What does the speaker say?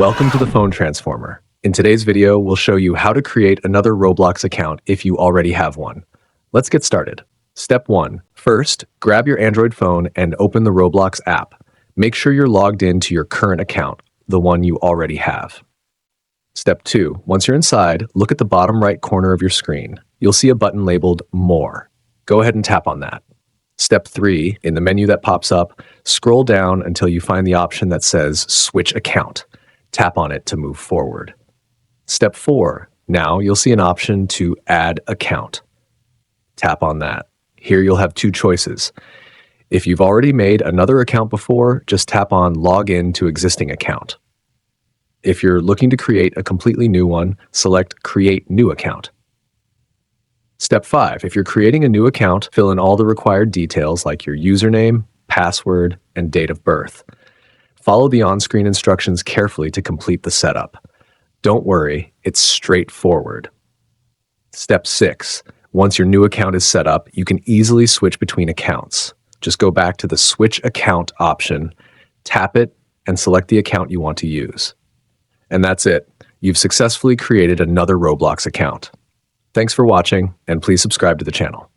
Welcome to the Phone Transformer. In today's video, we'll show you how to create another Roblox account if you already have one. Let's get started. Step 1. First, grab your Android phone and open the Roblox app. Make sure you're logged into your current account, the one you already have. Step 2. Once you're inside, look at the bottom right corner of your screen. You'll see a button labeled More. Go ahead and tap on that. Step 3. In the menu that pops up, scroll down until you find the option that says Switch Account. Tap on it to move forward. Step 4. Now you'll see an option to Add Account. Tap on that. Here you'll have two choices. If you've already made another account before, just tap on Log in to existing account. If you're looking to create a completely new one, select Create New Account. Step 5. If you're creating a new account, fill in all the required details like your username, password, and date of birth. Follow the on-screen instructions carefully to complete the setup. Don't worry, it's straightforward. Step 6. Once your new account is set up, you can easily switch between accounts. Just go back to the Switch Account option, tap it, and select the account you want to use. And that's it. You've successfully created another Roblox account. Thanks for watching, and please subscribe to the channel.